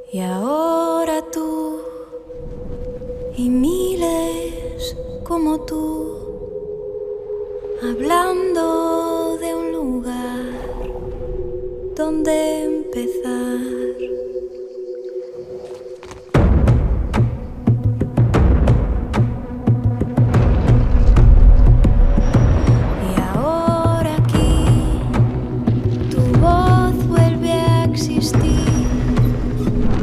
Y ahora tú y miles como tú, hablando de un lugar donde empezar. Y ahora aquí tu voz vuelve a existir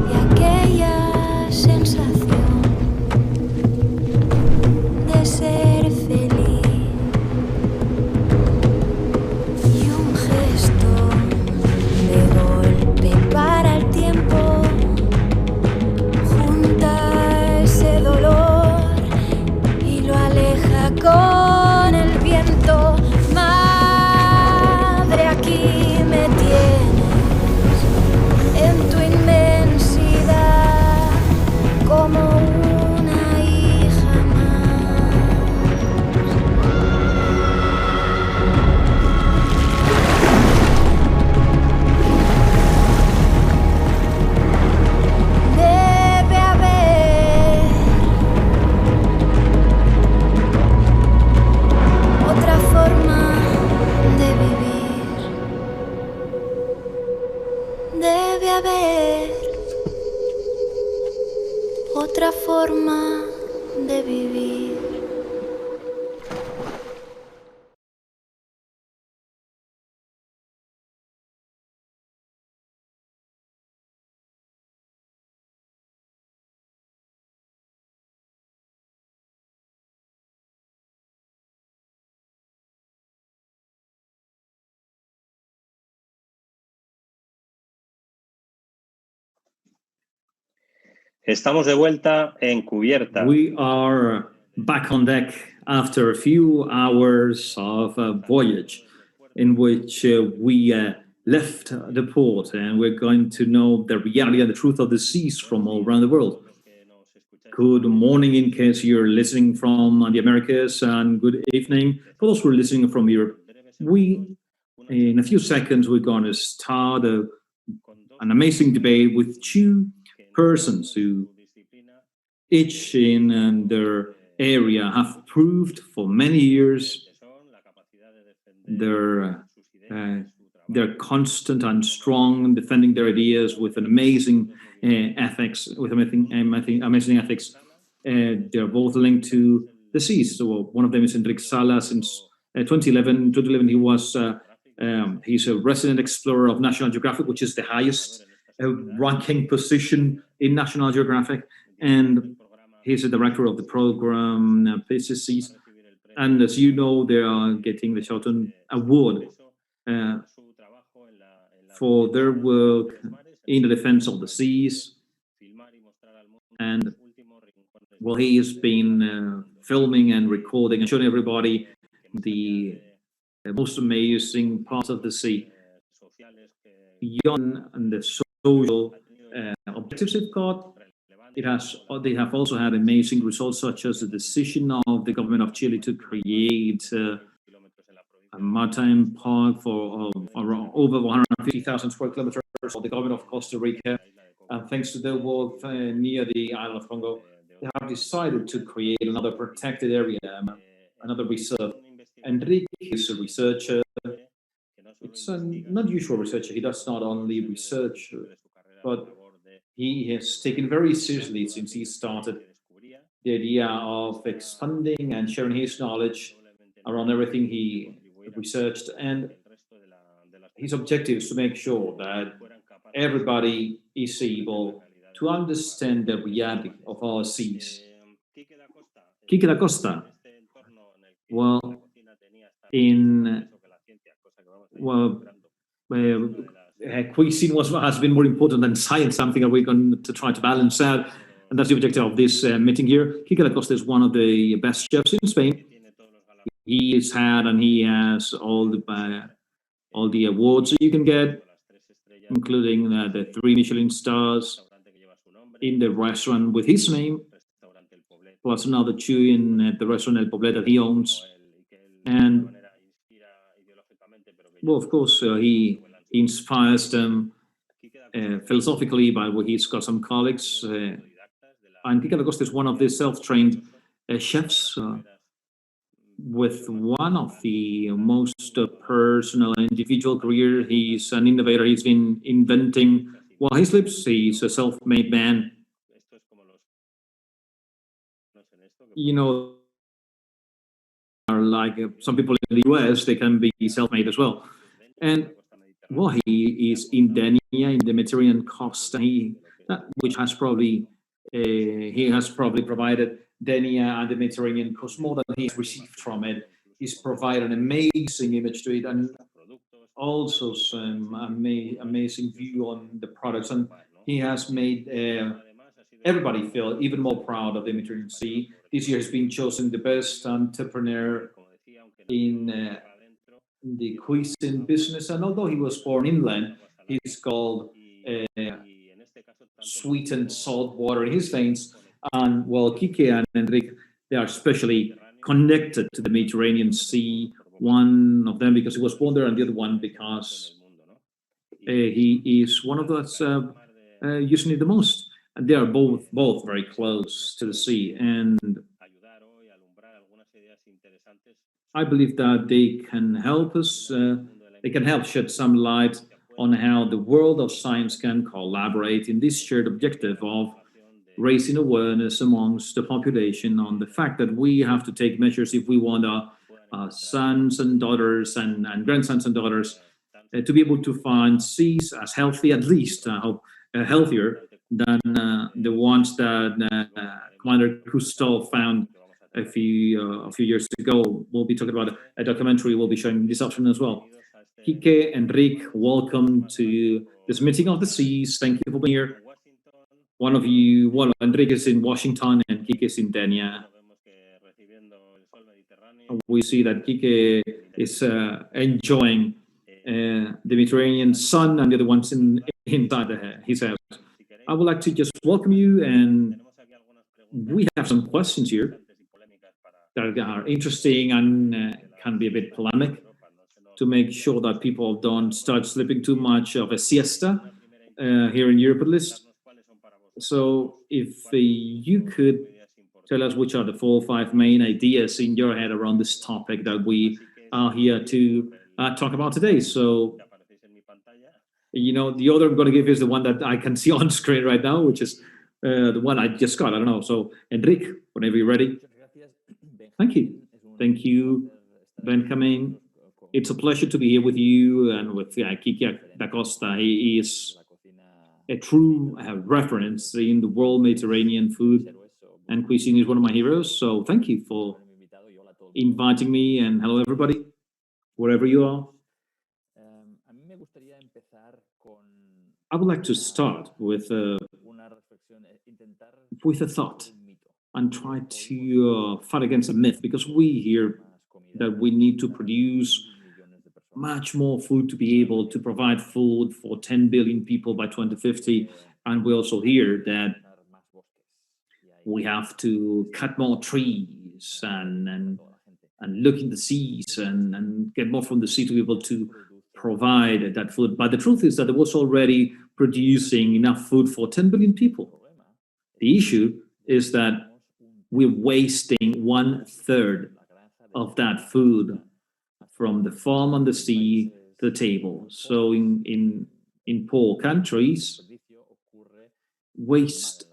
y aquella sensación de ser feliz y un gesto de golpe para el tiempo junta ese dolor y lo aleja con el viento. Madre, aquí me tienes en tu inmensidad como una hija más. Debe haber otra forma de vivir. Debe haber otra forma de vivir. Estamos de vuelta en cubierta. We are back on deck after a few hours of a voyage in which we left the port, and we're going to know the reality and the truth of the seas from all around the world. Good morning in case you're listening from the Americas, and good evening for those who are listening from Europe. In a few seconds, we're going to start an amazing debate with two persons who each in their area have proved for many years their constant and strong defending their ideas with an amazing ethics, with amazing ethics. They're both linked to the seas. So one of them is Enrique Sala. Since 2011, he was he's a resident explorer of National Geographic, which is the highest ranking position in National Geographic, and he's a director of the program PCCs. And as you know, they are getting the Shelton Award for their work in the defense of the seas. And well, he has been filming and recording and showing everybody the most amazing parts of the sea, beyond the social objectives they've got. They have also had amazing results, such as the decision of the government of Chile to create a maritime park for around over 150,000 square kilometers, or the government of Costa Rica. And thanks to their work near the island of Congo, they have decided to create another protected area, another reserve. Enrique is a researcher. It's a not usual researcher. He does not only research, but he has taken very seriously since he started the idea of expanding and sharing his knowledge around everything he researched. And his objective is to make sure that everybody is able to understand the reality of our seas. Quique Dacosta, well, cuisine has been more important than science, something that we're going to try to balance out, and that's the objective of this meeting here. Quique Dacosta is one of the best chefs in Spain. He has had and he has all the awards that you can get, including the 3 Michelin stars in the restaurant with his name, plus another 2 in the restaurant El Poblet that he owns. And well, of course, he inspires them philosophically, but he's got some colleagues. And Quique Dacosta is one of the self-trained chefs with one of the most personal and individual career. He's an innovator. He's been inventing while he sleeps. He's a self-made man. You know, are like some people in the US, they can be self-made as well. And well, he is in Denia, in the Mediterranean coast, which has probably he has probably provided Denia and the Mediterranean coast more than he's received from it. He's provided an amazing image to it, and also some amazing view on the products. And he has made everybody feel even more proud of the Mediterranean Sea. This year has been chosen the best entrepreneur in the cuisine business. And although he was born inland, he's called sweet and salt water in his veins. And well, Quique and Enrique, they are especially connected to the Mediterranean Sea. One of them because he was born there, and the other one because he is one of those using it the most. And they are both very close to the sea. And I believe that they can help us, they can help shed some light on how the world of science can collaborate in this shared objective of raising awareness amongst the population on the fact that we have to take measures if we want our sons and daughters and grandsons and daughters to be able to find seas as healthy, at least healthier than the ones that Commander Cousteau found a few years ago. We'll be talking about a documentary we'll be showing this afternoon as well. Quique, Enrique, welcome to this meeting of the seas. Thank you for being here. One of you, well, Enrique is in Washington and Quique is in Denia. We see that Quique is enjoying the Mediterranean sun, and the other one's inside his house. I would like to just welcome you, and we have some questions here that are interesting and can be a bit polemic to make sure that people don't start sleeping too much of a siesta here in Europe at least. So if you could tell us which are the 4 or 5 main ideas in your head around this topic that we are here to talk about today. So, you know, the other I'm going to give is the one that I can see on screen right now, which is the one I just got. I don't know. So, Enrique, whenever you're ready. Thank you. Thank you, Benjamin. It's a pleasure to be here with you and with Quique Dacosta. He is a true reference in the world Mediterranean food and cuisine. Is one of my heroes. So thank you for inviting me, and hello everybody, wherever you are. I would like to start with a thought and try to fight against a myth, because we hear that we need to produce much more food to be able to provide food for 10 billion people by 2050. And we also hear that we have to cut more trees and look in the seas and get more from the sea to be able to provide that food. But the truth is that it was already producing enough food for 10 billion people. The issue is that we're wasting 1/3 of that food from the farm on the sea to the table. So in poor countries, waste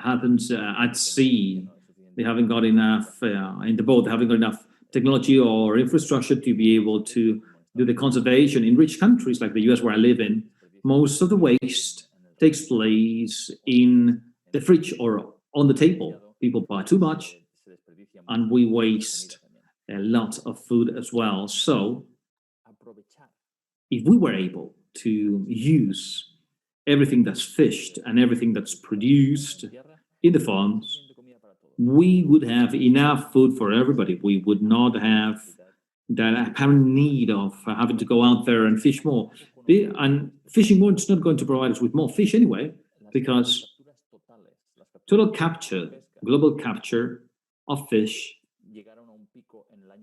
happens at sea. They haven't got enough in the boat. They haven't got enough technology or infrastructure to be able to do the conservation. In rich countries like the US, where I live in, most of the waste takes place in the fridge or on the table. People buy too much, and we waste a lot of food as well. So if we were able to use everything that's fished and everything that's produced in the farms, we would have enough food for everybody. We would not have that apparent need of having to go out there and fish more. And fishing more is not going to provide us with more fish anyway, because total capture, global capture of fish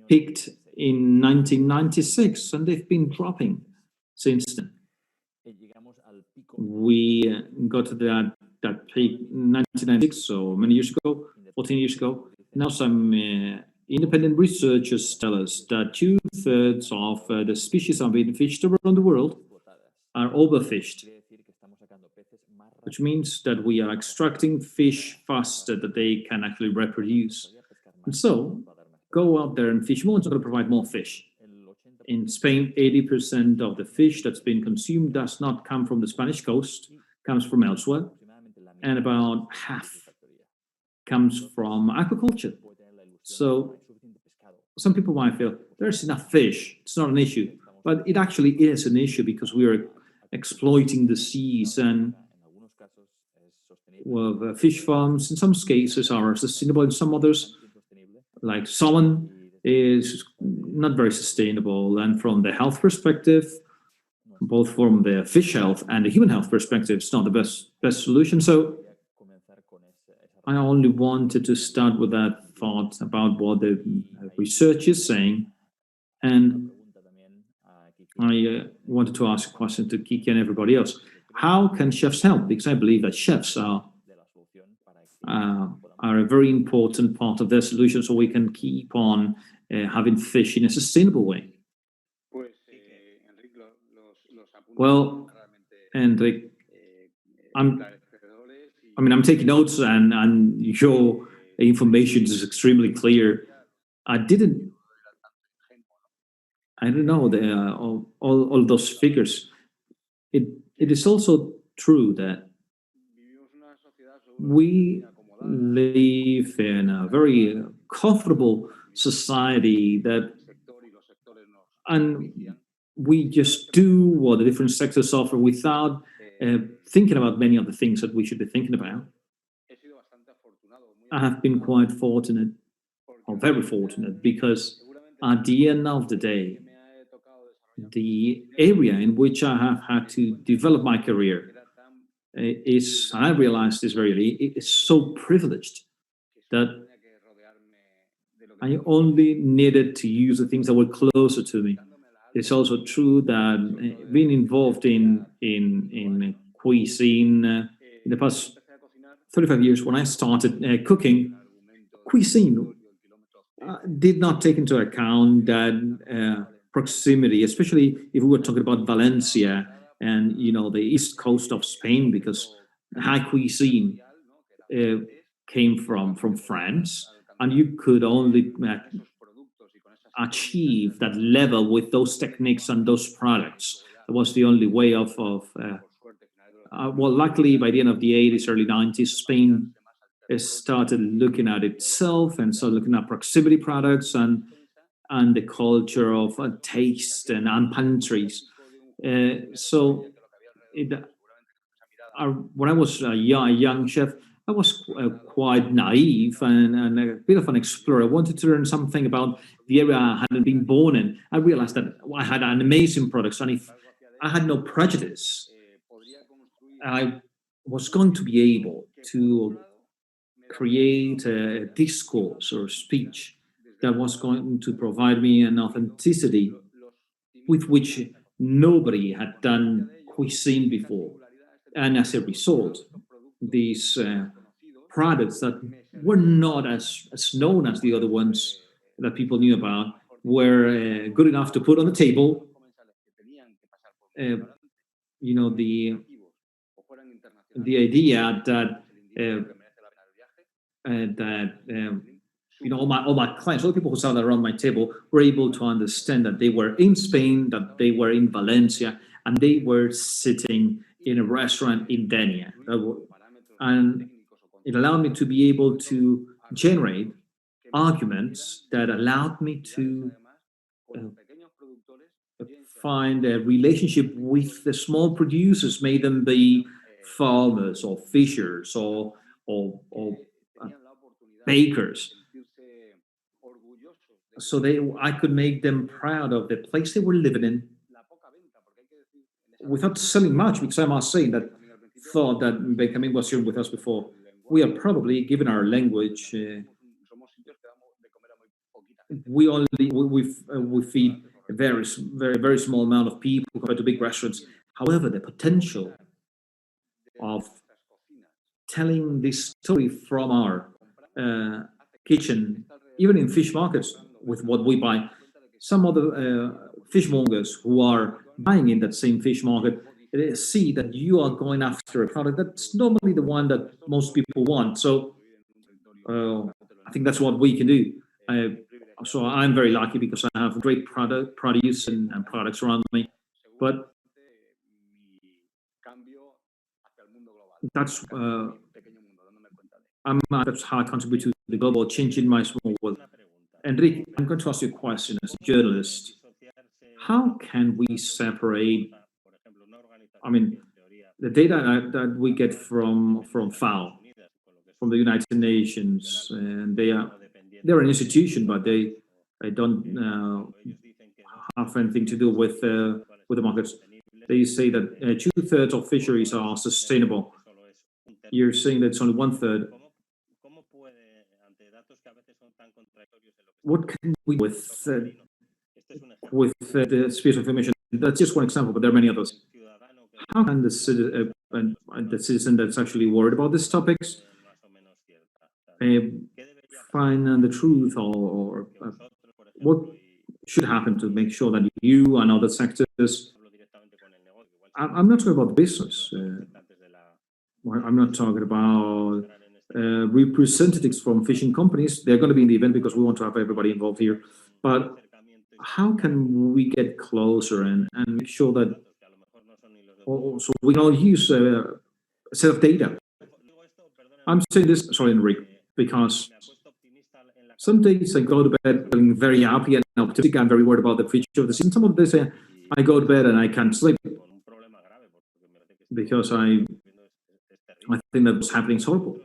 peaked in 1996, and they've been dropping since then. We got to that peak 1996, so many years ago, 14 years ago. Now some independent researchers tell us that 2/3 of the species are being fished around the world are overfished, which means that we are extracting fish faster than they can actually reproduce. And so, go out there and fish more. It's not going to provide more fish. In Spain, 80% of the fish that's been consumed does not come from the Spanish coast, comes from elsewhere, and about half comes from aquaculture. So some people might feel there's enough fish, it's not an issue, but it actually is an issue because we are exploiting the seas, and well, the fish farms in some cases are sustainable, in some others, like salmon, is not very sustainable. And from the health perspective, both from the fish health and the human health perspective, it's not the best solution. So I only wanted to start with that thought about what the research is saying. And I wanted to ask a question to Quique and everybody else. How can chefs help? Because I believe that chefs are a very important part of their solution, so we can keep on having fish in a sustainable way. Well, Enric, I'm taking notes, and your information is extremely clear. I don't know all those figures. It is also true that we live in a very comfortable society and we just do what the different sectors offer without thinking about many of the things that we should be thinking about. I have been quite fortunate, or very fortunate, because at the end of the day, the area in which I have had to develop my career is, and I realized this very early, it is so privileged that I only needed to use the things that were closer to me. It's also true that being involved in cuisine in the past 35 years, when I started cooking, cuisine did not take into account that proximity, especially if we were talking about Valencia and the east coast of Spain, because high cuisine came from France, and you could only achieve that level with those techniques and those products. It was the only way of well, luckily by the end of the 80s, early 90s, Spain started looking at itself and started looking at proximity products and the culture of taste and pantries. So when I was a young chef, I was quite naive and a bit of an explorer. I wanted to learn something about the area I hadn't been born in. I realized that I had an amazing product, and if I had no prejudice, I was going to be able to create a discourse or speech that was going to provide me an authenticity with which nobody had done cuisine before. And as a result, these products that were not as known as the other ones that people knew about were good enough to put on the table. The idea that all my clients, all the people who sat around my table, were able to understand that they were in Spain, that they were in Valencia, and they were sitting in a restaurant in Denia. And it allowed me to be able to generate arguments that allowed me to find a relationship with the small producers, may them be farmers or fishers or bakers. So I could make them proud of the place they were living in without selling much, because I must say that thought that Benjamin was here with us before. We are probably, given our language, we feed a very small amount of people compared to big restaurants. However, the potential of telling this story from our kitchen, even in fish markets, with what we buy, some other fishmongers who are buying in that same fish market, they see that you are going after a product that's normally the one that most people want. So I think that's what we can do. So I'm very lucky because I have great produce and products around me. But that's that's how I contribute to the global change in my small world. Enrique, I'm going to ask you a question as a journalist. How can we separate, I mean, the data that we get from FAO, from the United Nations, and they're an institution, but they don't have anything to do with the markets. They say that 2/3 of fisheries are sustainable. You're saying that it's only 1/3. What can we do with the space of information? That's just one example, but there are many others. How can the citizen that's actually worried about these topics find the truth, or what should happen to make sure that you and other sectors? I'm not talking about business. I'm not talking about representatives from fishing companies. They're going to be in the event because we want to have everybody involved here. But how can we get closer and make sure that also we can all use a set of data? I'm saying this, sorry, Enrique, because some days I go to bed feeling very happy and optimistic. I'm very worried about the future of the season. Some of the days I go to bed and I can't sleep because I think that what's happening is horrible.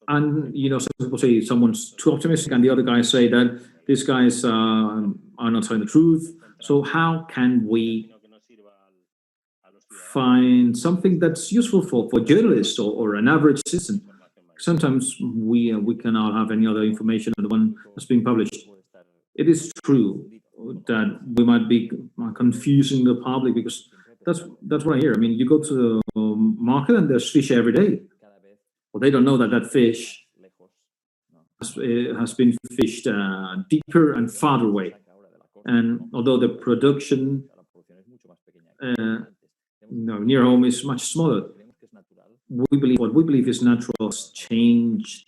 And, you know, some people say someone's too optimistic, and the other guys say that these guys are not telling the truth. So how can we find something that's useful for journalists or an average citizen? Sometimes we cannot have any other information than the one that's being published. It is true that we might be confusing the public, because that's what I hear. I mean, you go to the market and there's fish every day. Well, they don't know that that fish has been fished deeper and farther away. And although the production near home is much smaller, what we believe is natural has changed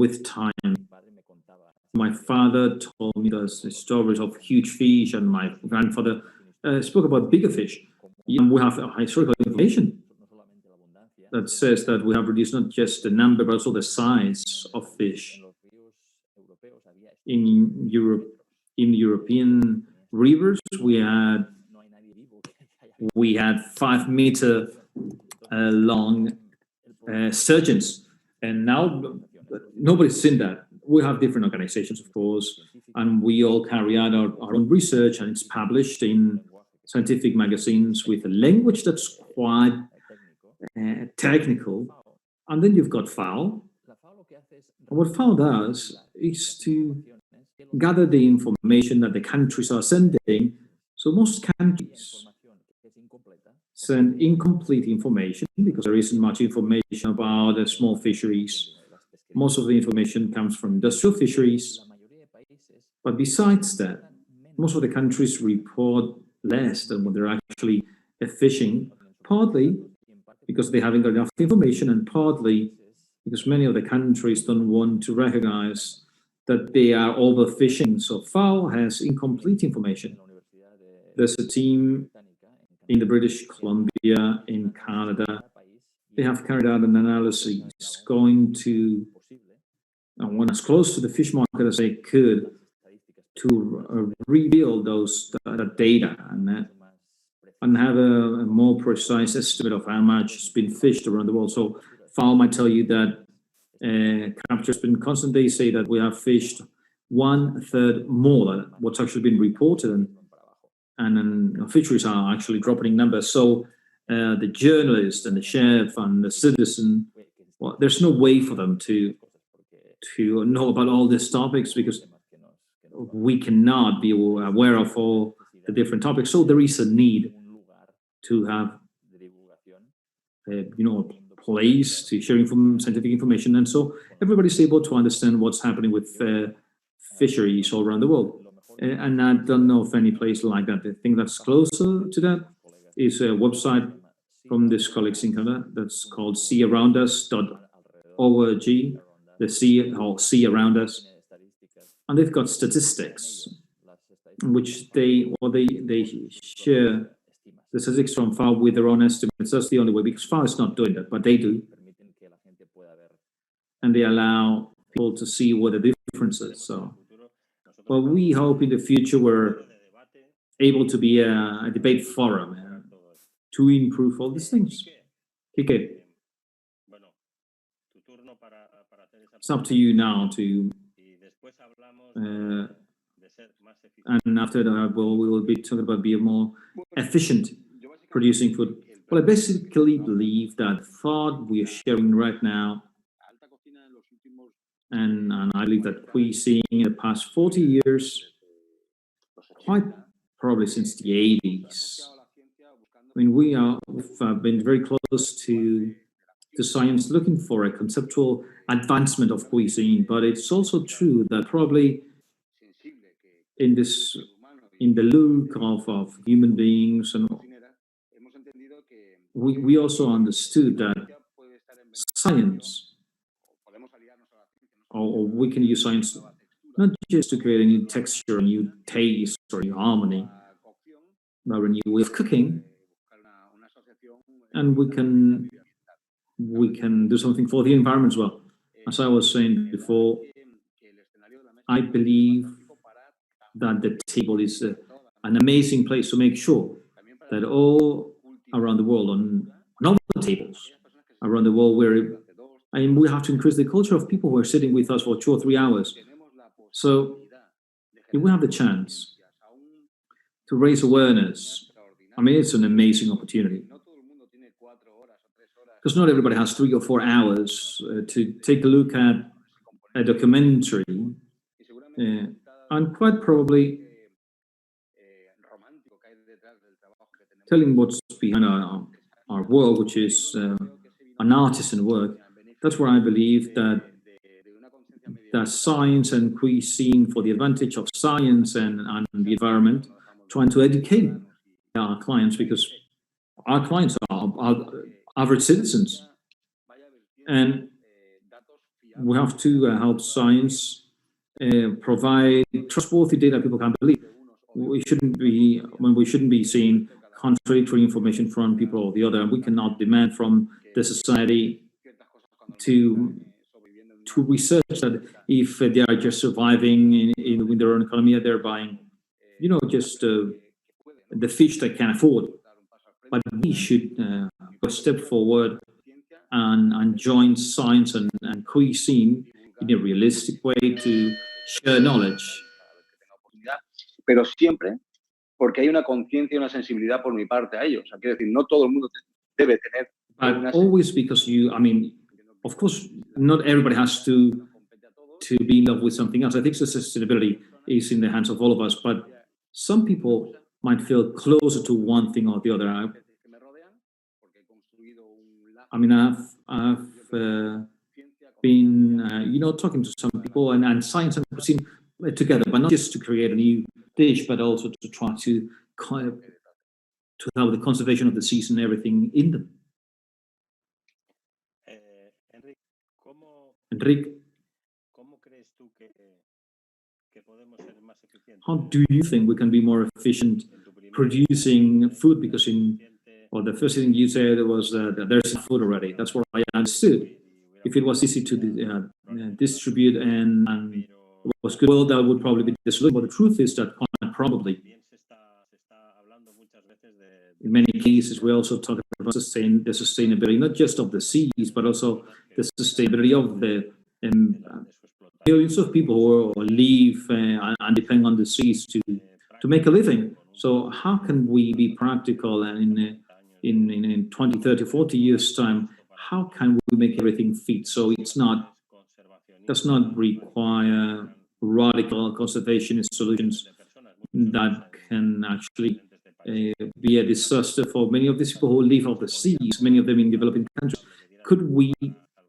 with time. My father told me the stories of huge fish, and my grandfather spoke about bigger fish. And we have historical information that says that we have reduced not just the number, but also the size of fish. In Europe, in European rivers, we had 5-meter long sturgeons, and now nobody's seen that. We have different organizations, of course, and we all carry out our own research, and it's published in scientific magazines with a language that's quite technical. And then you've got FAO. And what FAO does is to gather the information that the countries are sending. So most countries send incomplete information because there isn't much information about the small fisheries. Most of the information comes from industrial fisheries. But besides that, most of the countries report less than what they're actually fishing, partly because they haven't got enough information, and partly because many of the countries don't want to recognize that they are overfishing. So FAO has incomplete information. There's a team in the British Columbia, in Canada. They have carried out an analysis going to, and when as close to the fish market as they could, to reveal that data and have a more precise estimate of how much has been fished around the world. So FAO might tell you that capture has been constant. They say that we have fished 1/3 more than what's actually been reported, and fisheries are actually dropping numbers. So the journalist and the chef and the citizen, well, there's no way for them to know about all these topics, because we cannot be aware of all the different topics. So there is a need to have a place to share scientific information, and so everybody's able to understand what's happening with fisheries all around the world. And I don't know of any place like that. I think that's closer to that is a website from this colleagues in Canada that's called seaaroundus.org, the sea around us, and they've got statistics in which they share the statistics from FAO with their own estimates. That's the only way, because FAO is not doing that, but they do, and they allow people to see what the difference is. So, well, we hope in the future we're able to be a debate forum to improve all these things. Quique, it's up to you now to, and after that we will be talking about being more efficient producing food. Well, I basically believe that thought we are sharing right now, and I believe that cuisine in the past 40 years, quite probably since the 80s, I mean, we've been very close to science, looking for a conceptual advancement of cuisine. But it's also true that probably in the look of human beings, and we also understood that science, or we can use science not just to create a new texture, a new taste, or a new harmony, but a new way of cooking, and we can do something for the environment as well. As I was saying before, I believe that the table is an amazing place to make sure that all around the world, on all the tables around the world, we have to increase the culture of people who are sitting with us for 2 or 3 hours. So if we have the chance to raise awareness, I mean, it's an amazing opportunity. Because not everybody has 3 or 4 hours to take a look at a documentary, and quite probably telling what's behind our work, which is an artisan work. That's where I believe that science and cuisine, for the advantage of science and the environment, trying to educate our clients, because our clients are average citizens, and we have to help science provide trustworthy data people can believe. We shouldn't be seeing contradictory information from people or the other, and we cannot demand from the society to research that if they are just surviving in their own economy, they're buying, just the fish they can afford. But we should go a step forward and join science and cuisine in a realistic way to share knowledge. Pero siempre porque hay una conciencia y una sensibilidad por mi parte a ello. O sea, quiero decir, no todo el mundo debe tener. But always, because of course, not everybody has to be in love with something else. I think sustainability is in the hands of all of us, but some people might feel closer to one thing or the other. I've been, talking to some people, and science and cuisine together, but not just to create a new dish, but also to try to have the conservation of the seas and everything in them. Enrique, how do you think we can be more efficient producing food? Because the first thing you said was that there's food already. That's what I understood. If it was easy to distribute and it was good, well, that would probably be the solution. But the truth is that quite probably, in many cases, we also talk about the sustainability, not just of the seas, but also the sustainability of the millions of people who live and depend on the seas to make a living. So how can we be practical, and in 20, 30, 40 years' time, how can we make everything fit so does not require radical conservationist solutions that can actually be a disaster for many of these people who live off the seas, many of them in developing countries. Could we,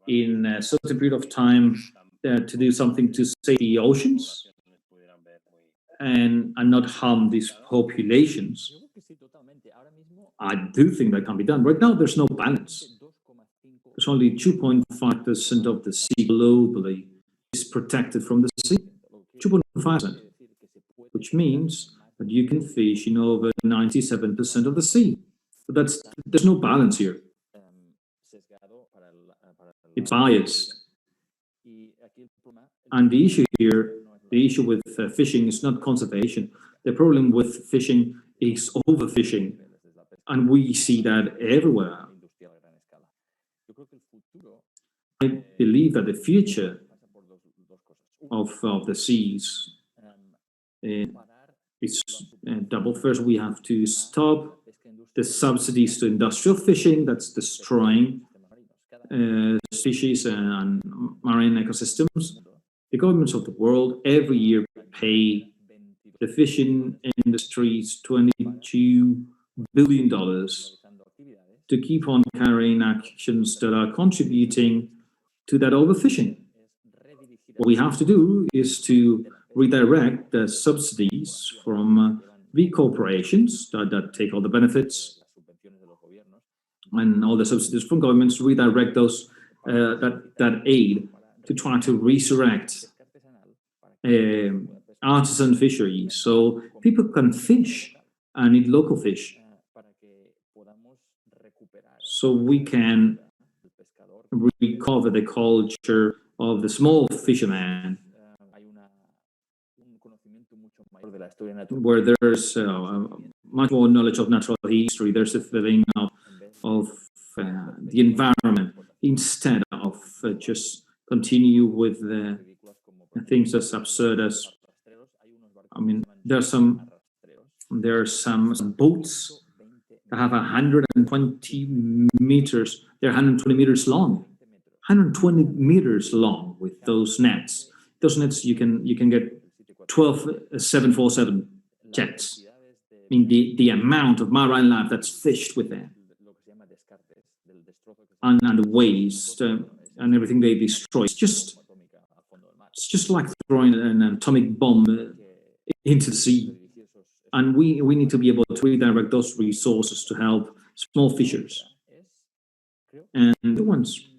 in a certain period of time, to do something to save the oceans and not harm these populations? I do think that can be done. Right now, there's no balance. There's only 2.5% of the sea globally is protected from the sea. 2.5%, which means that you can fish in over 97% of the sea. But there's no balance here. It's biased. And the issue here, the issue with fishing is not conservation. The problem with fishing is overfishing. And we see that everywhere. I believe that the future of the seas is double. First, we have to stop the subsidies to industrial fishing that's destroying species and marine ecosystems. The governments of the world every year pay the fishing industries $22 billion to keep on carrying actions that are contributing to that overfishing. What we have to do is to redirect the subsidies from big corporations that take all the benefits and all the subsidies from governments, redirect those that aid to try to resurrect artisan fisheries so people can fish and eat local fish. So we can recover the culture of the small fisherman, where there's much more knowledge of natural history. There's a feeling of the environment instead of just continue with the things as absurd as, I mean, there are some boats that have 120 meters. They're 120 meters long. 120 meters long with those nets. Those nets you can get 12 747 jets. I mean the amount of marine life that's fished with them, and the waste and everything they destroy. It's just like throwing an atomic bomb into the sea. And we need to be able to redirect those resources to help small fishers. And the ones,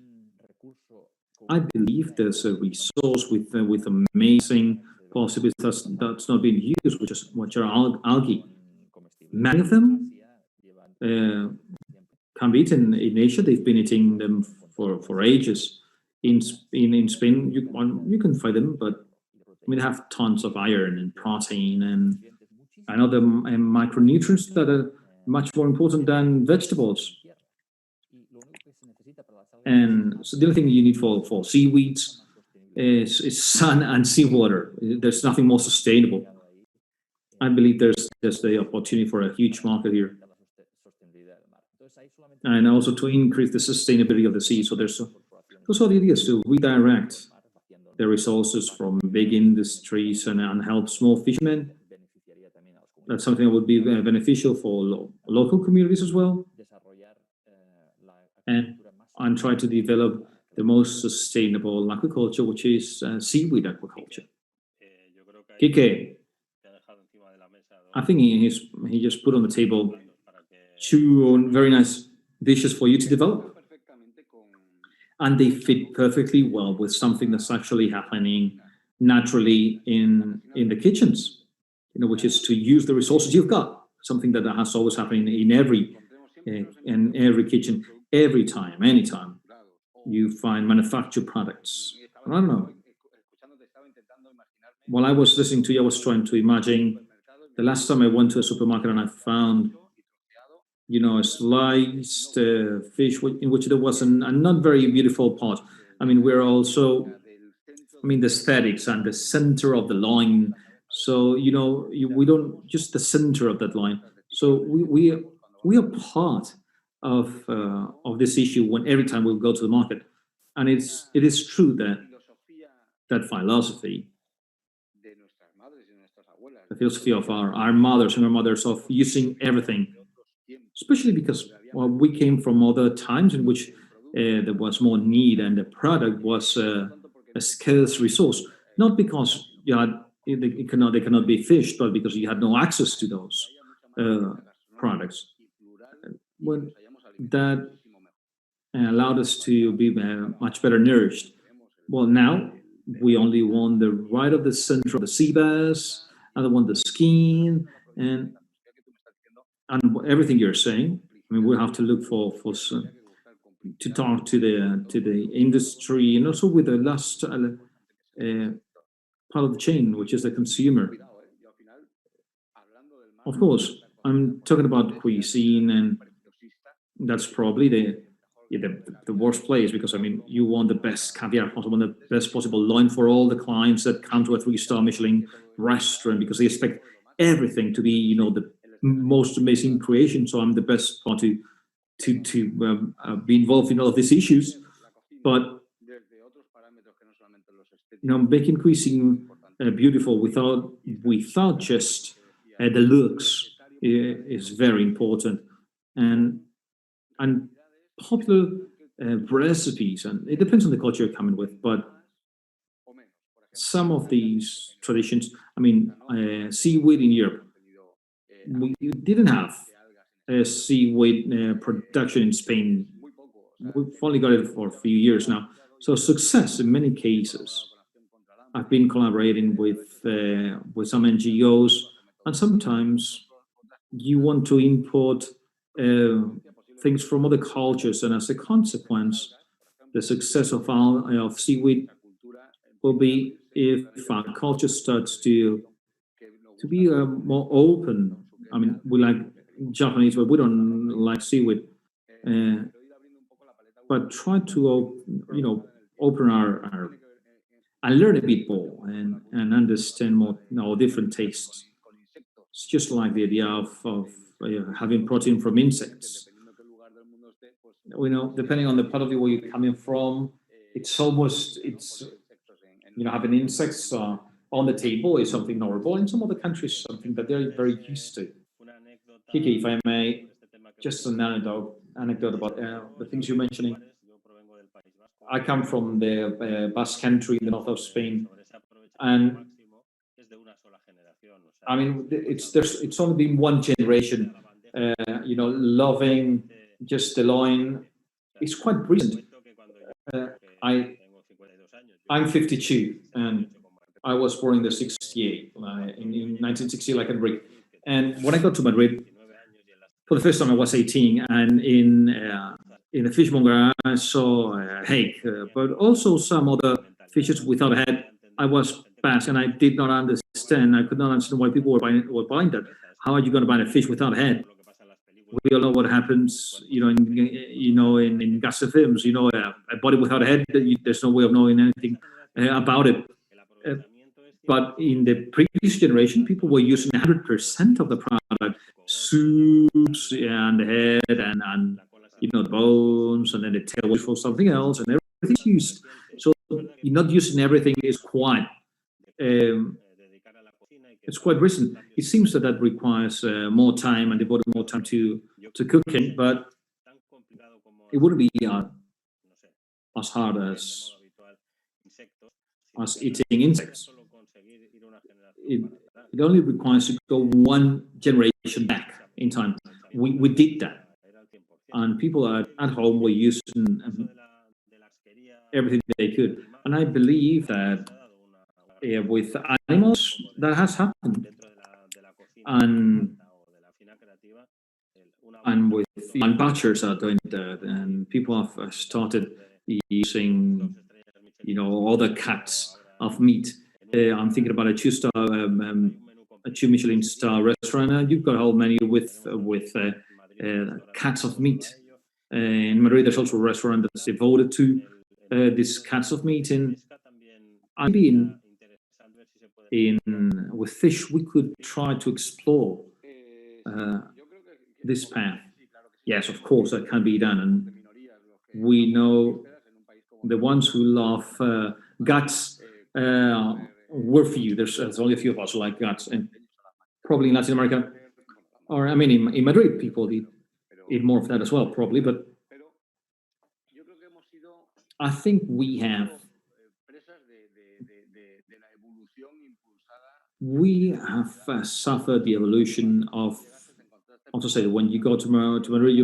I believe there's a resource with amazing possibilities that's not being used, which are algae. Many of them can be eaten in Asia. They've been eating them for ages. In Spain, you can find them, but they have tons of iron and protein and other micronutrients that are much more important than vegetables. And so the only thing you need for seaweeds is sun and seawater. There's nothing more sustainable. I believe there's the opportunity for a huge market here. And also to increase the sustainability of the sea. So those are the ideas, to redirect the resources from big industries and help small fishermen. That's something that would be beneficial for local communities as well. And try to develop the most sustainable aquaculture, which is seaweed aquaculture. Quique, I think he just put on the table two very nice dishes for you to develop. And they fit perfectly well with something that's actually happening naturally in the kitchens, which is to use the resources you've got, something that has always happened in every kitchen, every time, anytime you find manufactured products. I don't know. While I was listening to you, I was trying to imagine the last time I went to a supermarket and I found, a sliced fish in which there was a not very beautiful part. I mean, we're also, the aesthetics and the center of the loin. So, we don't, just the center of that line. So we are part of this issue every time we go to the market. And it is true that philosophy the philosophy of our mothers and our mothers of using everything, especially because we came from other times in which there was more need and the product was a scarce resource, not because you had they cannot be fished, but because you had no access to those products. Well, that allowed us to be much better nourished. Well, now we only want the right of the center of the sea bass, and I want the skin, and everything you're saying. I mean, we have to look for some, to talk to the industry, and also with the last part of the chain, which is the consumer. Of course, I'm talking about cuisine, and that's probably the worst place, because I mean, you want the best caviar possible, the best possible loin for all the clients that come to a 3-star Michelin restaurant, because they expect everything to be, you know, the most amazing creation. So I'm the best part to be involved in all of these issues. But you know, making cuisine beautiful without just the looks is very important, and popular recipes, and it depends on the culture you're coming with, but some of these traditions, I mean, seaweed in Europe, we didn't have seaweed production in Spain. We've only got it for a few years now. So success in many cases. I've been collaborating with some NGOs, and sometimes you want to import things from other cultures, and as a consequence, the success of seaweed will be if our culture starts to be more open. I mean, we like Japanese, but we don't like seaweed. But try to, you know, open our and learn a bit more, and understand more, you know, different tastes. It's just like the idea of having protein from insects. You know, depending on the part of the world you're coming from, it's you know, having insects on the table is something normal. In some other countries, something that they're very used to. Quique, if I may, just an anecdote about the things you're mentioning. I come from the Basque country in the north of Spain, and I mean, it's only been one generation, you know, loving just the loin. It's quite recent. I'm 52, and I was born in the 68, in 1960, like in Madrid. And when I got to Madrid, for the first time I was 18, and in the fishmonger I saw hake, but also some other fishes without a head. I was Basque, and I did not understand. I could not understand why people were buying that. How are you going to buy a fish without a head? We all know what happens, you know, in gas films. You know, a body without a head. There's no way of knowing anything about it. But in the previous generation, people were using 100% of the product, soups and the head and you know, the bones, and then the tail was for something else, and everything's used. So you're not using everything is quite. It's quite recent. It seems that requires more time and devoting more time to cooking, but it wouldn't be as hard as eating insects. It only requires to go one generation back in time. We did that, and people at home were using everything they could. And I believe that with animals that has happened, and with manufacturers are doing that, and people have started using, you know, other cuts of meat. I'm thinking about a two Michelin star restaurant, and you've got a whole menu with cuts of meat. In Madrid, there's also a restaurant that's devoted to these cuts of meat. And maybe with fish, we could try to explore this path. Yes, of course, that can be done, and we know the ones who love guts. We're few. There's only a few of us who like guts, and probably in Latin America, or I mean in Madrid, people eat more of that as well, probably. But I think we have suffered the evolution of, also say, when you go to Madrid,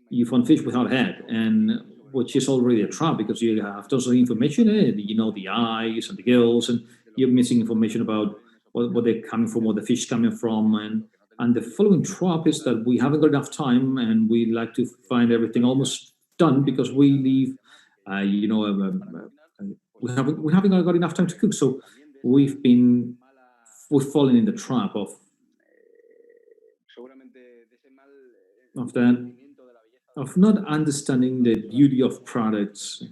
you found fish without head, and which is already a trap because you have tons of information in it. You know, the eyes and the gills, and you're missing information about what they're coming from, what the fish coming from, and the following trap is that we haven't got enough time, and we like to find everything almost done because we leave, we haven't got enough time to cook. So we've fallen in the trap of that, of not understanding the beauty of products,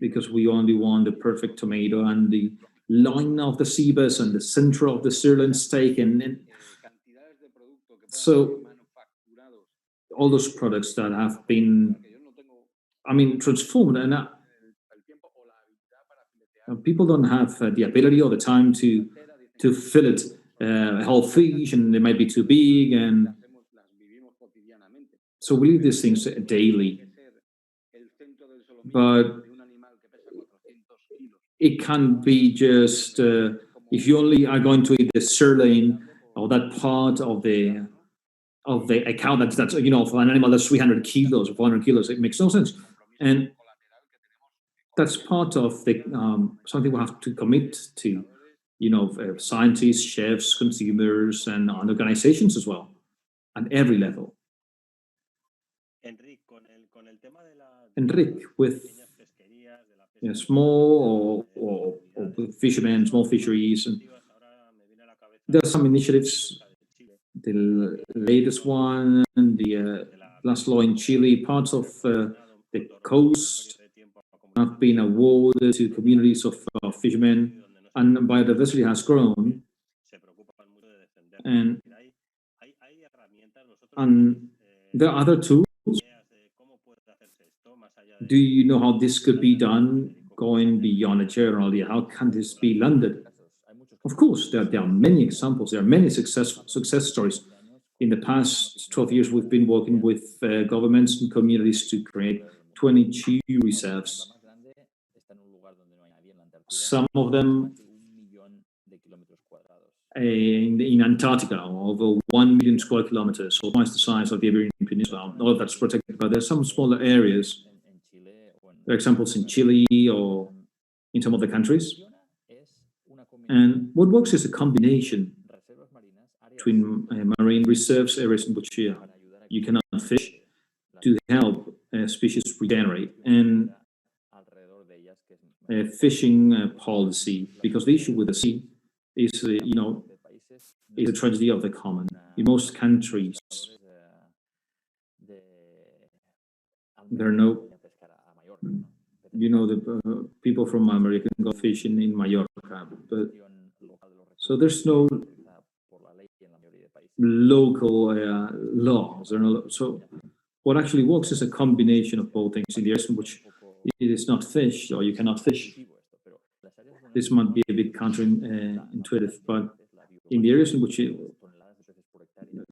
because we only want the perfect tomato and the loin of the sea bass and the center of the sirloin steak, and so all those products that have been, transformed, and people don't have the ability or the time to fillet a whole fish, and they might be too big, and so we eat these things daily. But it can't be just if you only are going to eat the sirloin or that part of a cow that's for an animal that's 300 kilos or 400 kilos. It makes no sense, and that's part of the something we have to commit to. Scientists, chefs, consumers, and organizations as well, at every level. Enrique, with small or fishermen, small fisheries, and there are some initiatives. The latest one, the last law in Chile, parts of the coast have been awarded to communities of fishermen, and biodiversity has grown. And there are other tools. Do you know how this could be done, going beyond a generally? How can this be landed? Of course, there are many examples. There are many success stories. In the past 12 years, we've been working with governments and communities to create 22 reserves. Some of them in Antarctica, over 1 million square kilometers, so twice the size of the Iberian Peninsula. All of that's protected, but there's some smaller areas. There are examples in Chile or in some other countries. And what works is a combination between marine reserves, areas in which you cannot fish, to help species regenerate, and fishing policy, because the issue with the sea is, is a tragedy of the common. In most countries, there are no, the people from America can go fishing in Mallorca, but so there's no local laws. So what actually works is a combination of both things. In the areas in which it is not fished or you cannot fish, this might be a bit counterintuitive, but in the areas in which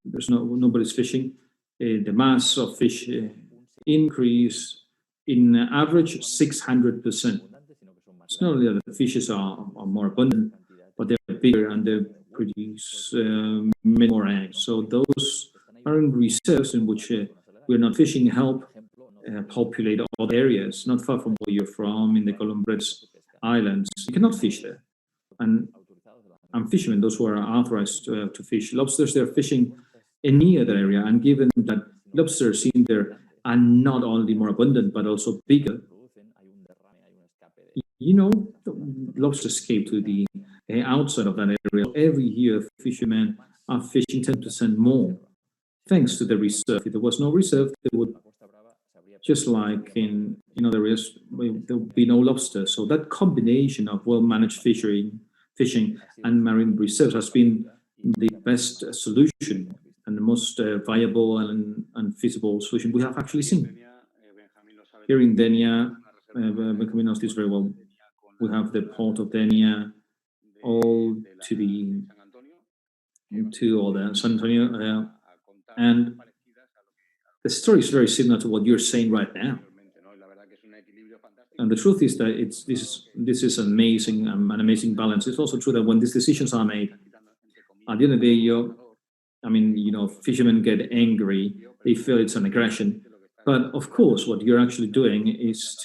there's nobody's fishing, the mass of fish increase in average 600%. It's not only that the fishes are more abundant, but they're bigger and they produce many more eggs. So those are in reserves in which we're not fishing, help populate other areas, not far from where you're from, in the Columbres Islands. You cannot fish there. And fishermen, those who are authorized to fish lobsters, they're fishing in any other area. And given that lobsters in there are not only more abundant, but also bigger, lobsters escape to the outside of that area. Every year, fishermen are fishing 10% more, thanks to the reserve. If there was no reserve, they would, just like in other areas, there would be no lobster. So that combination of well-managed fishing and marine reserves has been the best solution and the most viable and feasible solution we have actually seen. Here in Denia, Benjamin knows this very well. We have the port of Denia all to all the San Antonio, and the story is very similar to what you're saying right now. And the truth is that this is amazing, an amazing balance. It's also true that when these decisions are made, at the end of the day, fishermen get angry. They feel it's an aggression. But of course, what you're actually doing is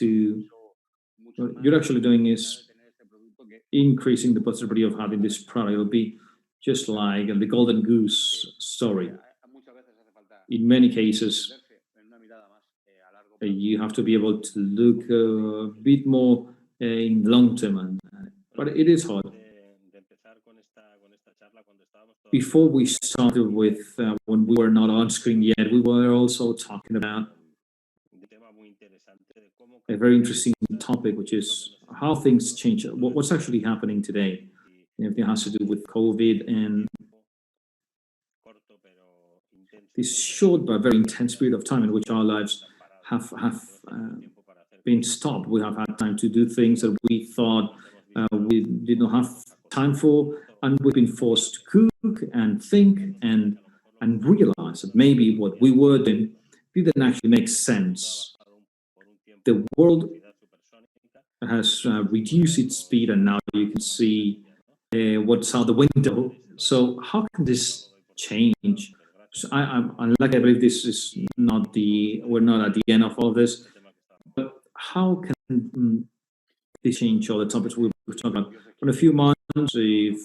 increasing the possibility of having this product. It'll be just like the golden goose story. In many cases, you have to be able to look a bit more in long term, but it is hard. Before we started with, when we were not on screen yet, we were also talking about a very interesting topic, which is how things change. What's actually happening today? Everything has to do with COVID and this short but very intense period of time in which our lives have been stopped. We have had time to do things that we thought we did not have time for, and we've been forced to cook and think and realize that maybe what we were doing didn't actually make sense. The world has reduced its speed, and now you can see what's out the window. So how can this change? So I believe this is we're not at the end of all this, but how can this change all the topics we've talked about? In a few months, if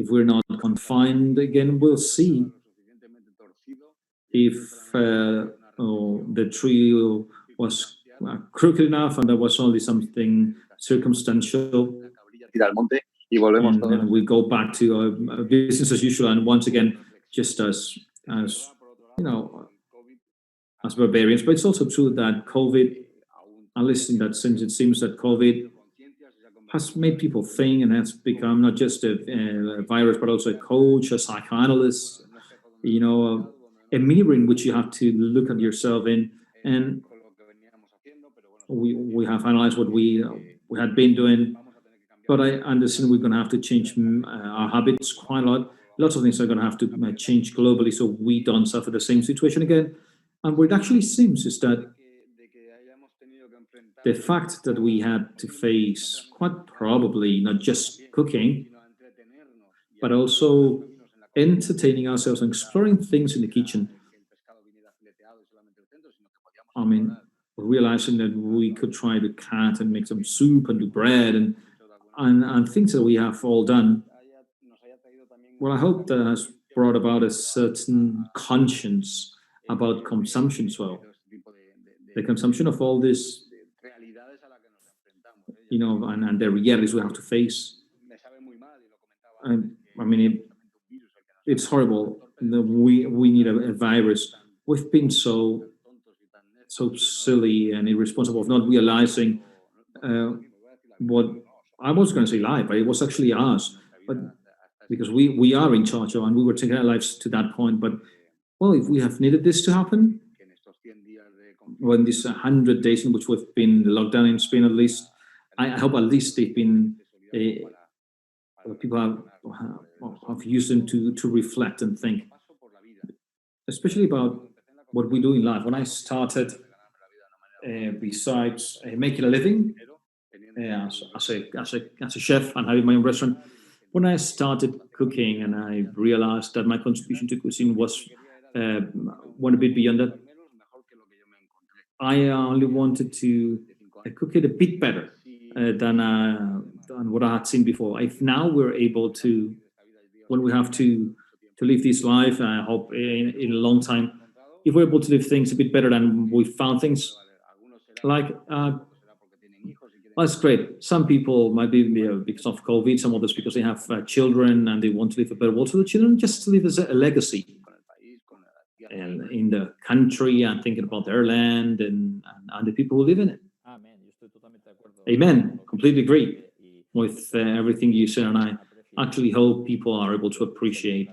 we're not confined again, we'll see if the tree was crooked enough and there was only something circumstantial. And we go back to business as usual, and once again, just as barbarians. But it's also true that COVID, at least in that sense, it seems that COVID has made people think and has become not just a virus, but also a coach, a psychoanalyst, a mirror in which you have to look at yourself in. And we have analyzed what we had been doing, but I understand we're going to have to change our habits quite a lot. Lots of things are going to have to change globally so we don't suffer the same situation again. And what it actually seems is that the fact that we had to face quite probably not just cooking, but also entertaining ourselves and exploring things in the kitchen. Realizing that we could try to cut and make some soup and do bread and things that we have all done. Well, I hope that has brought about a certain conscience about consumption as well. The consumption of all this, and the realities we have to face. It's horrible that we need a virus. We've been so silly and irresponsible of not realizing what I was going to say lie, but it was actually us. But because we are in charge of, and we were taking our lives to that point. But well, if we have needed this to happen, when these 100 days in which we've been locked down in Spain, at least, I hope at least they've been people have used them to reflect and think, especially about what we do in life. When I started, besides making a living as a chef and having my own restaurant, when I started cooking and I realized that my contribution to cuisine went a bit beyond that, I only wanted to cook it a bit better than what I had seen before. If now we're able to, when we have to live this life, I hope in a long time, if we're able to live things a bit better than we found things, like, that's great. Some people might be because of COVID, some others because they have children and they want to live a better world for the children, just to leave as a legacy in the country and thinking about their land and the people who live in it. Amen. Completely agree with everything you said, and I actually hope people are able to appreciate.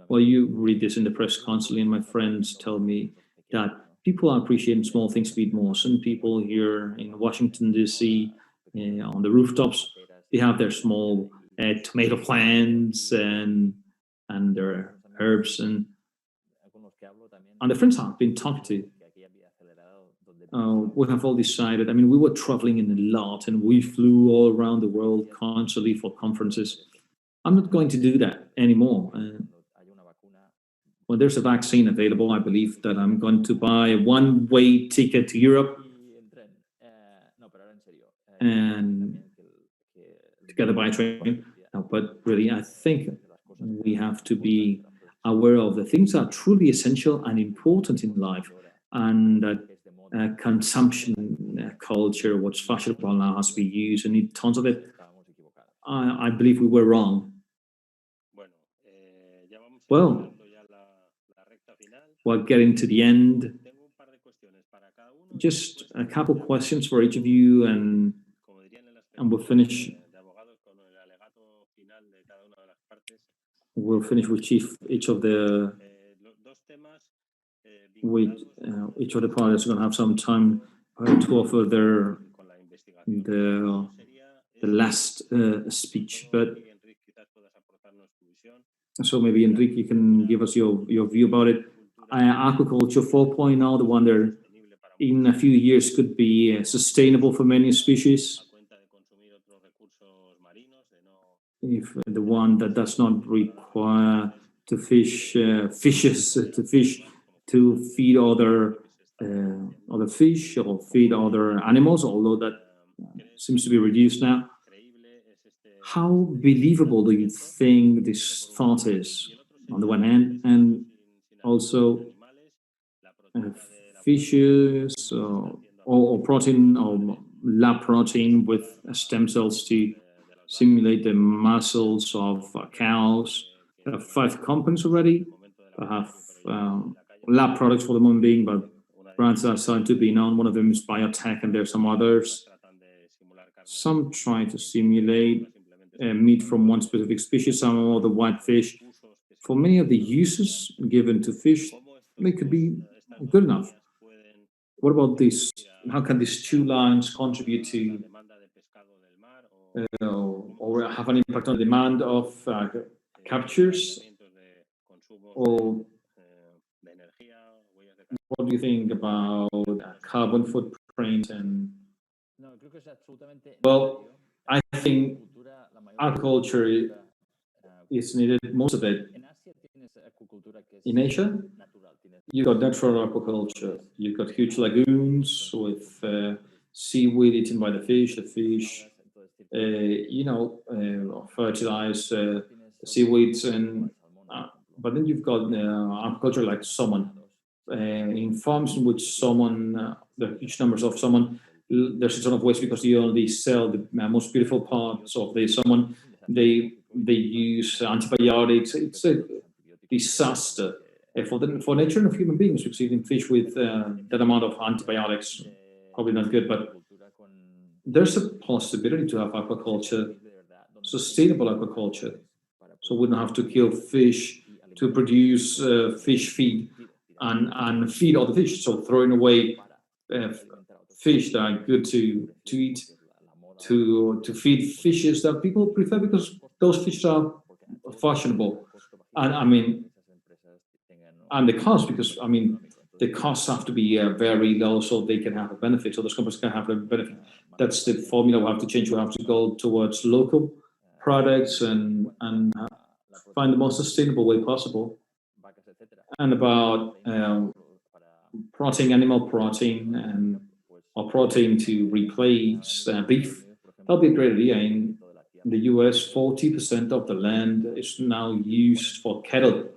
Well, you read this in the press constantly, and my friends tell me that people are appreciating small things a bit more. Some people here in Washington, D.C., on the rooftops, they have their small tomato plants and their herbs, and the friends I've been talking to, we have all decided. I mean, we were traveling in a lot, and we flew all around the world constantly for conferences. I'm not going to do that anymore. When there's a vaccine available, I believe that I'm going to buy a one-way ticket to Europe and together by train. No, but really, I think we have to be aware of the things that are truly essential and important in life, and that consumption culture, what's fashionable now, has to be used, and need tons of it. I believe we were wrong. Well, we're getting to the end. Just a couple questions for each of you, and we'll finish. We'll finish with each of the parties are going to have some time to offer the last speech. But so maybe Enrique can give us your view about it. Aquaculture 4.0, the one that in a few years could be sustainable for many species. If the one that does not require to fish fishes to fish to feed other fish or feed other animals, although that seems to be reduced now. How believable do you think this thought is, on the one hand, and also fishes or protein or lab protein with stem cells to simulate the muscles of cows? There are 5 companies already that have lab products for the moment being, but brands are starting to be known. One of them is biotech, and there's some others. Some try to simulate meat from one specific species, some of the whitefish. For many of the uses given to fish, they could be good enough. What about this? How can these 2 lines contribute to or have an impact on the demand of captures? Or what do you think about carbon footprint? And well, I think agriculture is needed, most of it. In Asia, you've got natural aquaculture. You've got huge lagoons with seaweed eaten by the fish. The fish, fertilize seaweeds, and but then you've got aquaculture like salmon. In farms in which salmon, there are huge numbers of salmon, there's a ton of waste because you only sell the most beautiful parts of the salmon. They use antibiotics. It's a disaster for nature and for human beings. Because eating fish with that amount of antibiotics, probably not good. But there's a possibility to have aquaculture, sustainable aquaculture, so we don't have to kill fish to produce fish feed and feed all the fish. So throwing away fish that are good to eat to feed fishes that people prefer because those fish are fashionable. And I mean, and the cost, because I mean, the costs have to be very low so they can have a benefit, so those companies can have a benefit. That's the formula we have to change. We have to go towards local products and find the most sustainable way possible. And about protein, animal protein, or protein to replace beef, that'll be a great idea. In the US, 40% of the land is now used for cattle.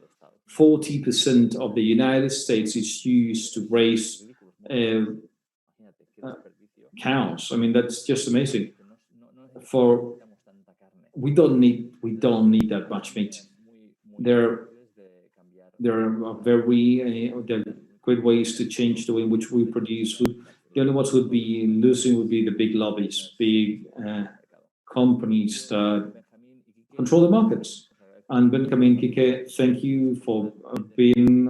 40% of the United States is used to raise cows. I mean, that's just amazing. We don't need that much meat. There are great ways to change the way in which we produce food. The only ones would be losing would be the big lobbies, big companies that control the markets. And Benjamin, Quique, thank you for being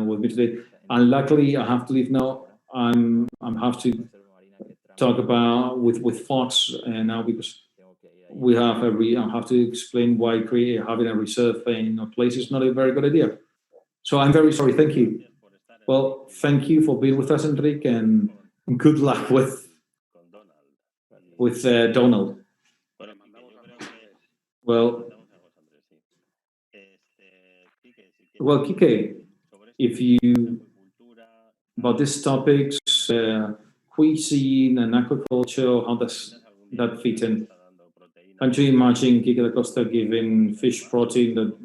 with me today. And luckily, I have to leave now. I have to talk about with Fox now because we have I have to explain why having a reserve in a place is not a very good idea. So I'm very sorry. Thank you. Well, thank you for being with us, Enrique, and good luck with Donald. Well, Quique, if you about these topics, cuisine and aquaculture, how does that fit in? Can't you imagine Quique Dacosta giving fish protein that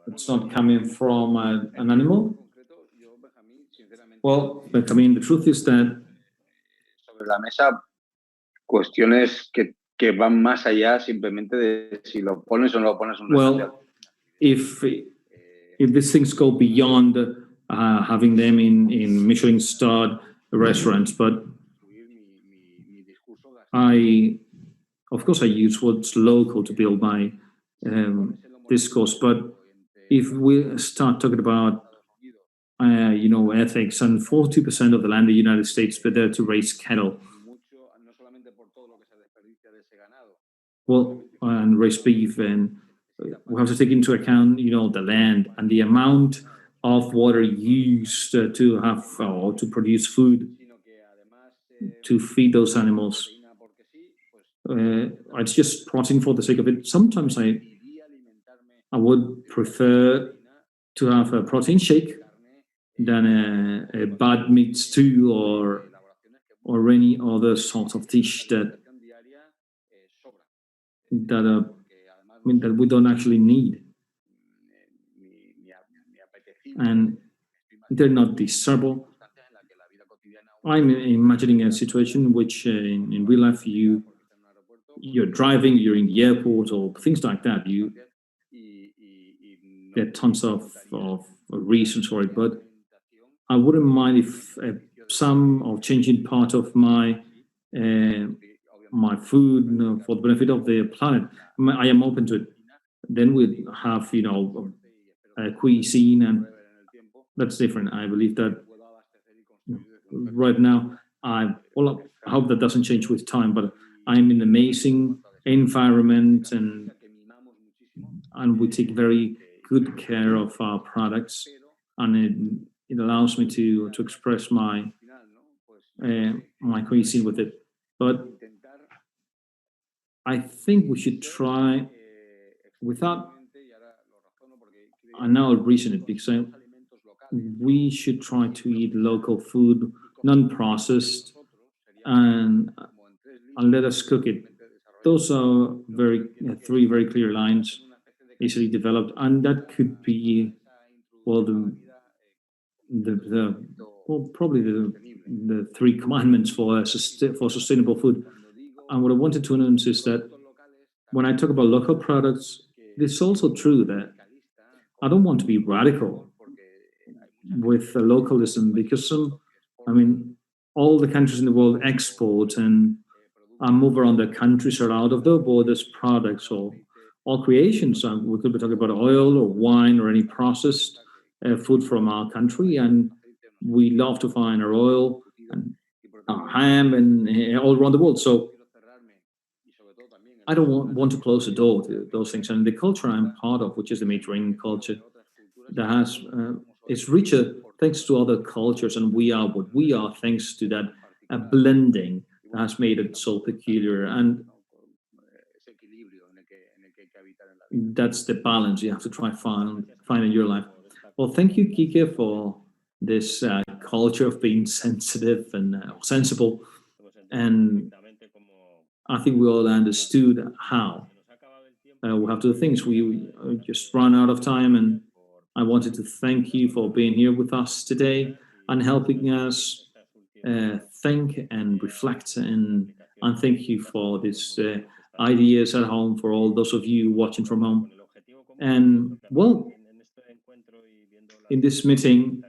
it's not coming from an animal? Well, Benjamin, the truth is that sobre la mesa cuestiones que van más allá simplemente de si lo pones o no lo pones en un restaurante. If these things go beyond having them in Michelin-starred restaurants, but of course, I use what's local to build my discourse. But if we start talking about ethics, and 40% of the land in the United States is there to raise cattle. Well, and raise beef, and we have to take into account, the land and the amount of water used to have or to produce food to feed those animals. It's just protein for the sake of it. Sometimes I would prefer to have a protein shake than a bad meat stew or any other sort of dish that we don't actually need, and they're not desirable. I'm imagining a situation in which in real life you're driving, you're in the airport or things like that. You get tons of reasons for it, but I wouldn't mind if some or changing part of my my food for the benefit of the planet. I am open to it. Then we have a cuisine, and that's different. I believe that right now I hope that doesn't change with time, but I'm in an amazing environment, and we take very good care of our products, and it allows me to express my my cuisine with it. But I think we should try without. I now reason it because we should try to eat local food, non-processed, and let us cook it. Those are three very clear lines, easily developed, and that could be probably the three commandments for sustainable food. And what I wanted to announce is that when I talk about local products, it's also true that I don't want to be radical with localism, because all the countries in the world export and move around their countries or out of their borders products or creations. We could be talking about oil or wine or any processed food from our country, and we love to find our oil and our ham and all around the world. So I don't want to close the door to those things. And the culture I'm part of, which is the Mediterranean culture, that it's richer thanks to other cultures, and we are what we are thanks to that blending that has made it so peculiar. And that's the balance you have to try find in your life. Well, thank you, Quique, for this culture of being sensitive and sensible. And I think we all understood how we have to do things. We just run out of time, and I wanted to thank you for being here with us today and helping us think and reflect, and thank you for these ideas at home for all those of you watching from home. And well, in this meeting,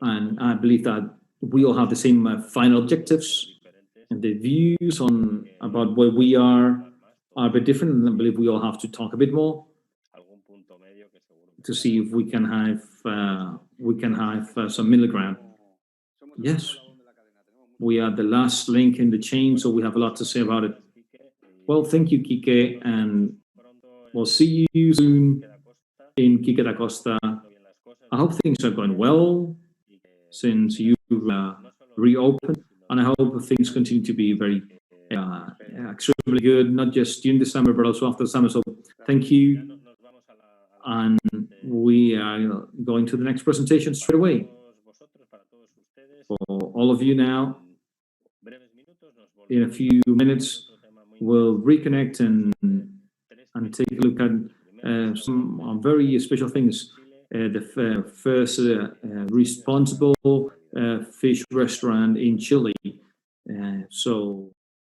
and I believe that we all have the same final objectives, and the views about where we are a bit different, and I believe we all have to talk a bit more to see if we can have some middle ground. Yes, we are the last link in the chain, so we have a lot to say about it. Well, thank you, Quique, and we'll see you soon in Quique Dacosta. I hope things are going well since you've reopened, and I hope things continue to be very extremely good, not just during the summer, but also after the summer. So thank you, and we are going to the next presentation straight away. For all of you now, in a few minutes, we'll reconnect and take a look at some very special things. The first responsible fish restaurant in Chile. So